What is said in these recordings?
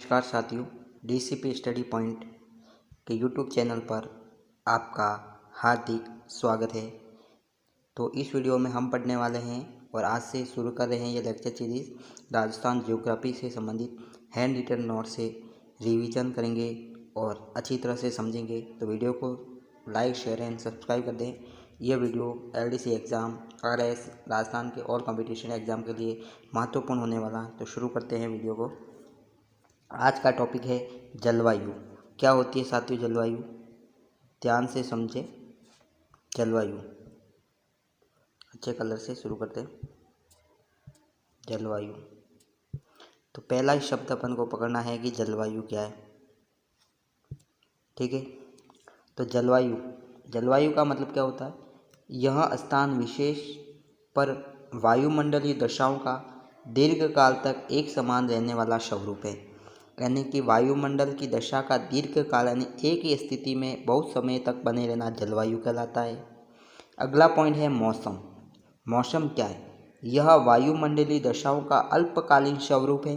नमस्कार साथियों, DCP study point के यूट्यूब चैनल पर आपका हार्दिक स्वागत है। तो इस वीडियो में हम पढ़ने वाले हैं और आज से शुरू कर रहे हैं ये लेक्चर सीरीज़ राजस्थान ज्योग्राफी से संबंधित हैंड रिटन नोट से रिवीजन करेंगे और अच्छी तरह से समझेंगे। तो वीडियो को लाइक, शेयर एंड सब्सक्राइब कर दें। यह video LDC exam, RS, Rajasthan के और कंपटीशन एग्ज़ाम के लिए महत्वपूर्ण होने वाला है। तो शुरू करते हैं वीडियो को। आज का टॉपिक है जलवायु। क्या होती है साथियों जलवायु? ध्यान से समझे। जलवायु अच्छे कलर से शुरू करते हैं। जलवायु, तो पहला ही शब्द अपन को पकड़ना है कि जलवायु क्या है। ठीक है, तो जलवायु का मतलब क्या होता है? यह स्थान विशेष पर वायुमंडलीय दशाओं का दीर्घकाल तक एक समान रहने वाला स्वरूप है। यानी कि वायुमंडल की दशा का दीर्घकाल यानी एक ही स्थिति में बहुत समय तक बने रहना जलवायु कहलाता है। अगला पॉइंट है मौसम। मौसम क्या है? यह वायुमंडलीय दशाओं का अल्पकालीन स्वरूप है।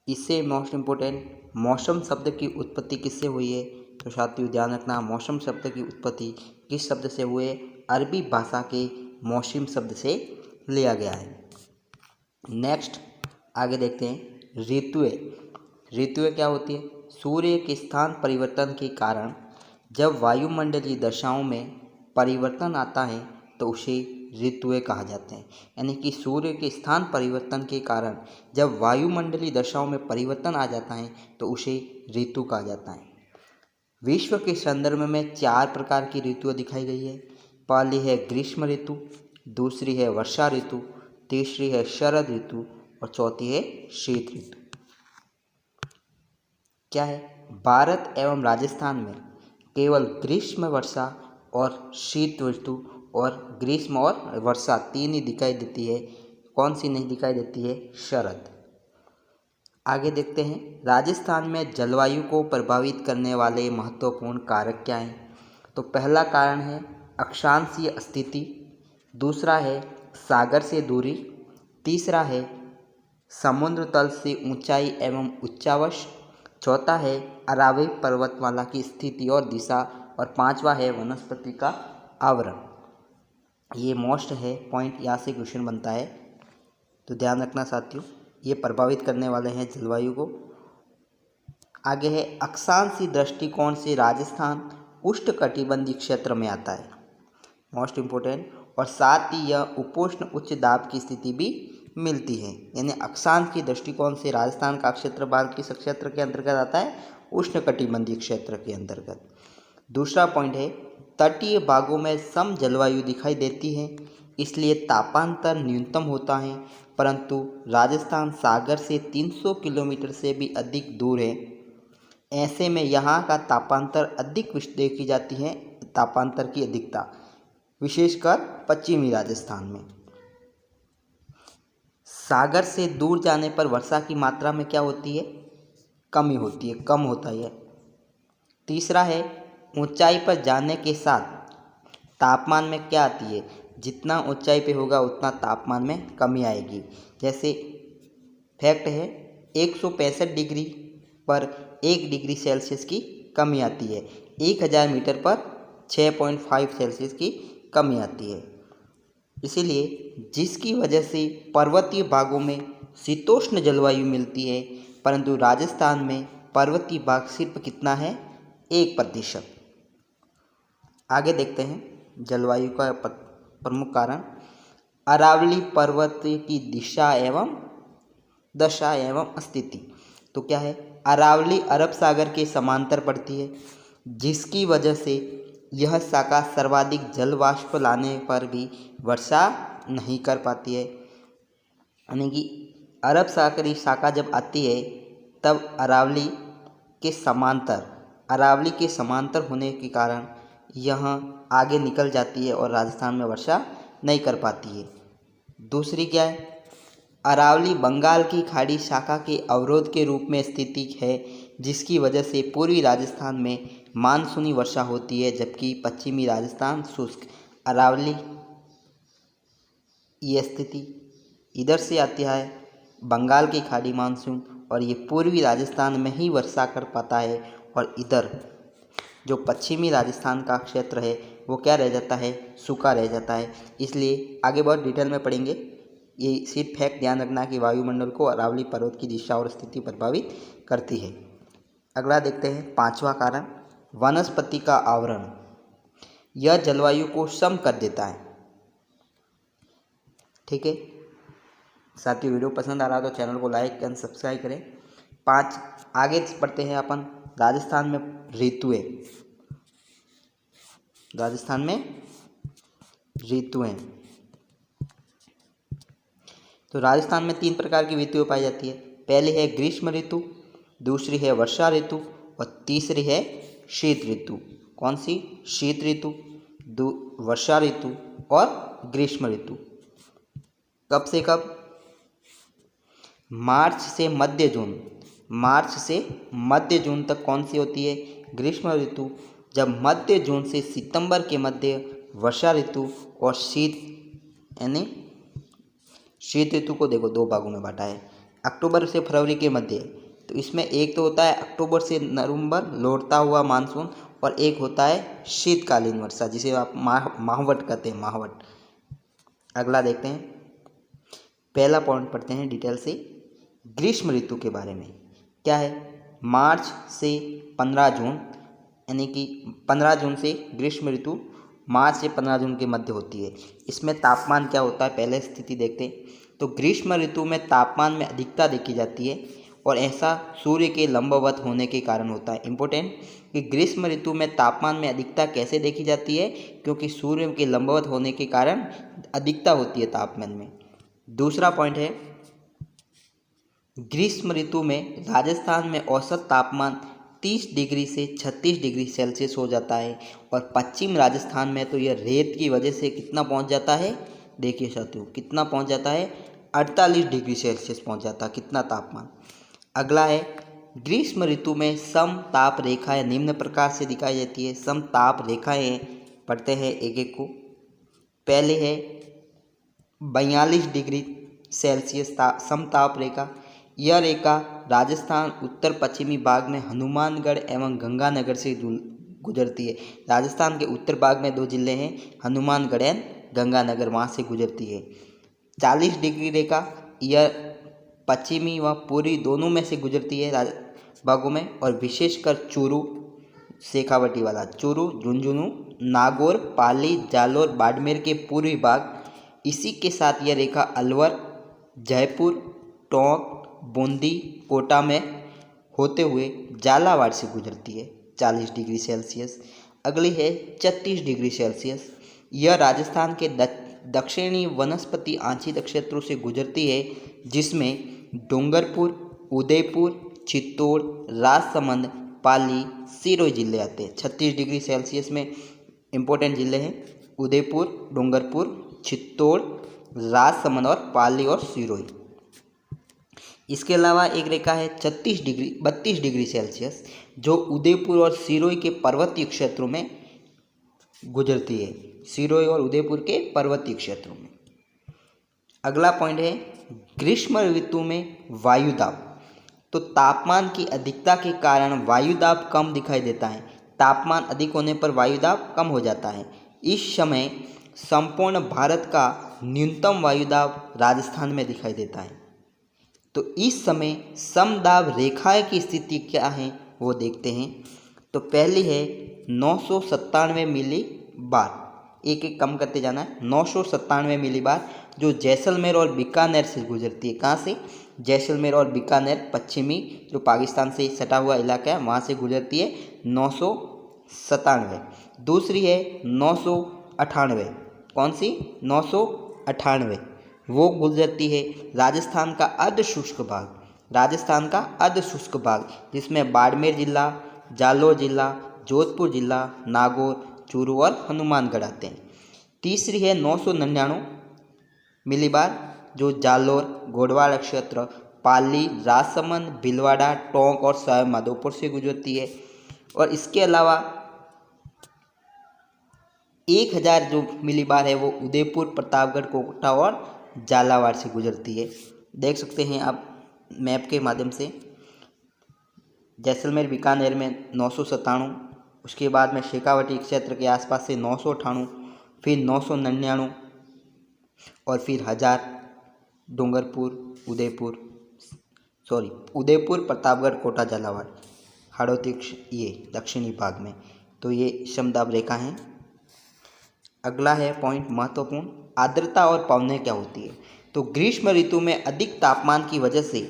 इससे मोस्ट इम्पोर्टेंट, मौसम शब्द की उत्पत्ति किससे हुई है? तो साथियों ध्यान रखना, मौसम शब्द की उत्पत्ति किस शब्द से हुई है? अरबी भाषा के मौसम शब्द से लिया गया है। नेक्स्ट आगे देखते हैं ऋतुएं क्या होती है? सूर्य के स्थान परिवर्तन के कारण जब वायुमंडलीय दशाओं में परिवर्तन आता है तो उसे ऋतुएं कहा जाते हैं। यानी कि सूर्य के स्थान परिवर्तन के कारण जब वायुमंडलीय दशाओं में परिवर्तन आ जाता है तो उसे ऋतु कहा जाता है। विश्व के संदर्भ में 4 प्रकार की ऋतुएं दिखाई गई है। पहली है ग्रीष्म ऋतु, दूसरी है वर्षा ऋतु, तीसरी है शरद ऋतु और चौथी है शीत ऋतु। क्या है? भारत एवं राजस्थान में केवल ग्रीष्म, वर्षा और शीत ऋतु और ग्रीष्म और वर्षा 3 ही दिखाई देती है। कौन सी नहीं दिखाई देती है? शरद। आगे देखते हैं, राजस्थान में जलवायु को प्रभावित करने वाले महत्वपूर्ण कारक क्या हैं? तो पहला कारण है अक्षांशीय स्थिति, दूसरा है सागर से दूरी, तीसरा है समुद्र तल से ऊंचाई एवं उच्चावश, चौथा है अरावली पर्वतमाला की स्थिति और दिशा और पांचवा है वनस्पति का आवरण। ये मोस्ट है पॉइंट, यहाँ से क्वेश्चन बनता है, तो ध्यान रखना साथियों, ये प्रभावित करने वाले हैं जलवायु को। आगे है अक्षांशीय दृष्टिकोण से राजस्थान उष्णकटिबंधीय क्षेत्र में आता है, मोस्ट इम्पोर्टेंट, और साथ ही यह उपोष्ण उच्च दाब की स्थिति भी मिलती है। यानी अक्षांश की दृष्टिकोण से राजस्थान का क्षेत्र भारत के क्षेत्र के अंतर्गत आता है, उष्णकटिबंधीय क्षेत्र के अंतर्गत। दूसरा पॉइंट है तटीय भागों में सम जलवायु दिखाई देती है, इसलिए तापांतर न्यूनतम होता है, परंतु राजस्थान सागर से 300 किलोमीटर से भी अधिक दूर है। ऐसे में यहाँ का तापांतर अधिक देखी जाती है, तापांतर की अधिकता विशेषकर पश्चिमी राजस्थान में। सागर से दूर जाने पर वर्षा की मात्रा में क्या होती है? कमी होती है, कम होता है। तीसरा है ऊंचाई पर जाने के साथ तापमान में क्या आती है? जितना ऊंचाई पे होगा उतना तापमान में कमी आएगी। जैसे फैक्ट है 165 डिग्री पर 1 डिग्री सेल्सियस की कमी आती है, 1000 मीटर पर 6.5 सेल्सियस की कमी आती है। इसीलिए जिसकी वजह से पर्वतीय भागों में शीतोष्ण जलवायु मिलती है, परंतु राजस्थान में पर्वतीय भाग सिर्फ कितना है? 1%। आगे देखते हैं जलवायु का प्रमुख कारण अरावली पर्वत की दिशा एवं दशा एवं स्थिति। तो क्या है? अरावली अरब सागर के समांतर पड़ती है, जिसकी वजह से यह शाखा सर्वाधिक जल वाष्प लाने पर भी वर्षा नहीं कर पाती है। यानी कि अरब सागरी शाखा जब आती है तब अरावली के समांतर होने के कारण यह आगे निकल जाती है और राजस्थान में वर्षा नहीं कर पाती है। दूसरी क्या है? अरावली बंगाल की खाड़ी शाखा के अवरोध के रूप में स्थिति है, जिसकी वजह से पूर्वी राजस्थान में मानसूनी वर्षा होती है, जबकि पश्चिमी राजस्थान शुष्क। अरावली ये स्थिति इधर से आती है बंगाल की खाड़ी मानसून और ये पूर्वी राजस्थान में ही वर्षा कर पाता है, और इधर जो पश्चिमी राजस्थान का क्षेत्र है वो क्या रह जाता है, सूखा रह जाता है। इसलिए आगे बहुत डिटेल में पढ़ेंगे। ये सिर्फ फैक्ट ध्यान रखना कि वायुमंडल को अरावली पर्वत की दिशा और स्थिति प्रभावित करती है। अगला देखते हैं, पांचवा कारण, वनस्पति का आवरण। यह जलवायु को सम कर देता है। ठीक है साथियों, वीडियो पसंद आ रहा तो चैनल को लाइक एंड सब्सक्राइब करें। आगे पढ़ते हैं अपन, राजस्थान में ऋतुएं। राजस्थान में ऋतुएं, तो राजस्थान में 3 प्रकार की ऋतुएं पाई जाती है। पहली है ग्रीष्म ऋतु, दूसरी है वर्षा ऋतु और तीसरी है शीत ऋतु। कौन सी? शीत ऋतु, वर्षा ऋतु और ग्रीष्म ऋतु। कब से कब? मार्च से मध्य जून। मार्च से मध्य जून तक कौन सी होती है? ग्रीष्म ऋतु। जब मध्य जून से सितंबर के मध्य वर्षा ऋतु, और शीत यानी शीत ऋतु को देखो 2 भागों में बांटा है, अक्टूबर से फरवरी के मध्य। तो इसमें एक तो होता है अक्टूबर से नवंबर लौटता हुआ मानसून, और एक होता है शीतकालीन वर्षा जिसे आप माहवट कहते हैं, माहवट। अगला देखते हैं, पहला पॉइंट पढ़ते हैं डिटेल से ग्रीष्म ऋतु के बारे में। क्या है? मार्च से 15 जून, यानी कि 15 जून से ग्रीष्म ऋतु मार्च से 15 जून के मध्य होती है। इसमें तापमान क्या होता है, पहले स्थिति देखते हैं। तो ग्रीष्म ऋतु में तापमान में अधिकता देखी जाती है, और ऐसा सूर्य के लंबवत होने के कारण होता है। इम्पोर्टेंट कि ग्रीष्म ऋतु में तापमान में अधिकता कैसे देखी जाती है, क्योंकि सूर्य के लंबवत होने के कारण अधिकता होती है तापमान में। दूसरा पॉइंट है, ग्रीष्म ऋतु में राजस्थान में औसत तापमान 30 डिग्री से 36 डिग्री सेल्सियस हो जाता है, और पश्चिम राजस्थान में तो यह रेत की वजह से कितना पहुंच जाता है, देखिए साथियों कितना पहुंच जाता है, 48 डिग्री सेल्सियस पहुंच जाता है कितना तापमान। अगला है, ग्रीष्म ऋतु में सम ताप रेखाएं निम्न प्रकार से दिखाई जाती है। सम ताप रेखाएं पढ़ते हैं एक एक को। पहले है 42 डिग्री सेल्सियस समताप रेखा। यह रेखा राजस्थान उत्तर पश्चिमी भाग में हनुमानगढ़ एवं गंगानगर से गुजरती है। राजस्थान के उत्तर भाग में 2 जिले हैं, हनुमानगढ़ एवं गंगानगर, वहाँ से गुजरती है। 40 डिग्री रेखा, यह पश्चिमी व पूर्वी दोनों में से गुजरती है भागों में, और विशेषकर चूरू शेखावटी वाला, चूरू, झुंझुनू, नागौर, पाली, जालोर, बाड़मेर के पूर्वी भाग। इसी के साथ यह रेखा अलवर, जयपुर, टोंक, बूंदी, कोटा में होते हुए झालावाड़ से गुजरती है 40 डिग्री सेल्सियस। अगली है 36 डिग्री सेल्सियस। यह राजस्थान के दक्षिणी वनस्पति आंशिक क्षेत्रों से गुजरती है, जिसमें डूंगरपुर, उदयपुर, चित्तौड़, राजसमंद, पाली, सिरोही जिले आते हैं। 36 डिग्री सेल्सियस में इंपॉर्टेंट जिले हैं उदयपुर, डूंगरपुर, चित्तौड़, राजसमंद और पाली और सिरोही। इसके अलावा एक रेखा है 32 डिग्री सेल्सियस, जो उदयपुर और सिरोही के पर्वतीय क्षेत्रों में गुजरती है, सिरोही और उदयपुर के पर्वतीय क्षेत्रों में। अगला पॉइंट है, ग्रीष्म ऋतु में वायुदाब। तो तापमान की अधिकता के कारण वायुदाब कम दिखाई देता है। तापमान अधिक होने पर वायुदाब कम हो जाता है। इस समय संपूर्ण भारत का न्यूनतम वायुदाब राजस्थान में दिखाई देता है। तो इस समय समदाब रेखाएं की स्थिति क्या है वो देखते हैं। तो पहली है 997 मिली बार, एक एक कम करते जाना है। 997 मिली बार जो जैसलमेर और बीकानेर से गुजरती है। कहाँ से? जैसलमेर और बीकानेर, पश्चिमी जो पाकिस्तान से सटा हुआ इलाका है वहाँ से गुजरती है 997। दूसरी है 998। कौन सी? 998 वो गुजरती है राजस्थान का अर्ध शुष्क भाग, राजस्थान का अर्ध शुष्क भाग, जिसमें बाड़मेर जिला, जालोर जिला, जोधपुर जिला, नागौर, चूरू और हनुमानगढ़ आते हैं। तीसरी है 999 मिलीबार जो जालोर, गोडवाड़ क्षेत्र, पाली, राजसमंद, भीलवाड़ा, टोंक और सवाई माधोपुर से गुजरती है। और इसके अलावा 1000 जो मिलीबार है वो उदयपुर, प्रतापगढ़, कोटा और झालावाड़ से गुजरती है। देख सकते हैं आप मैप के माध्यम से। जैसलमेर बीकानेर में 997, उसके बाद में शेखावटी क्षेत्र के आसपास से 998, फिर 999 और फिर 1000 डूंगरपुर, उदयपुर, प्रतापगढ़, कोटा, झालावाड़, हाड़ौती, ये दक्षिणी भाग में। तो ये समदाब रेखा है। अगला है पॉइंट महत्वपूर्ण, आर्द्रता और पवनें क्या होती है। तो ग्रीष्म ऋतु में अधिक तापमान की वजह से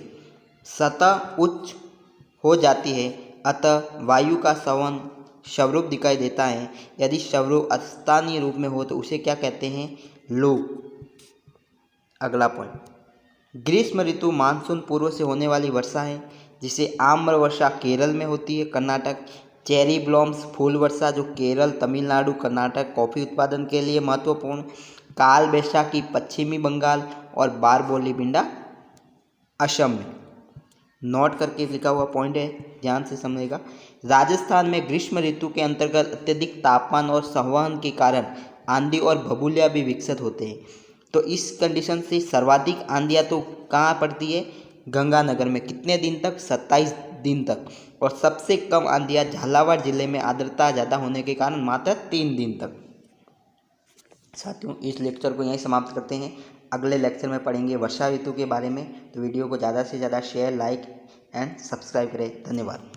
सतह उच्च हो जाती है, अतः वायु का संवहन स्वरूप दिखाई देता है। यदि स्वरूप अस्थानीय रूप में हो तो उसे क्या कहते हैं, लो। अगला पॉइंट, ग्रीष्म ऋतु मानसून पूर्व से होने वाली वर्षा है, जिसे आम्र वर्षा केरल में होती है, कर्नाटक। चेरी ब्लॉम्स फूल वर्षा जो केरल, तमिलनाडु, कर्नाटक कॉफ़ी उत्पादन के लिए महत्वपूर्ण। काल बैसाखी पश्चिमी बंगाल और बारबोली बिंडा असम में। नोट करके लिखा हुआ पॉइंट है, ध्यान से समझेगा। राजस्थान में ग्रीष्म ऋतु के अंतर्गत अत्यधिक तापमान और संवहन के कारण आंधी और भभूलिया भी विकसित होते हैं। तो इस कंडीशन से सर्वाधिक आंधियाँ तो कहाँ पड़ती है, गंगानगर में। कितने दिन तक, 27 दिन तक। और सबसे कम आंधियाँ झालावाड़ जिले में आर्द्रता ज़्यादा होने के कारण मात्र 3 दिन तक। साथियों, इस लेक्चर को यहीं समाप्त करते हैं। अगले लेक्चर में पढ़ेंगे वर्षा ऋतु के बारे में। तो वीडियो को ज़्यादा से ज़्यादा शेयर, लाइक एंड सब्सक्राइब करें। धन्यवाद।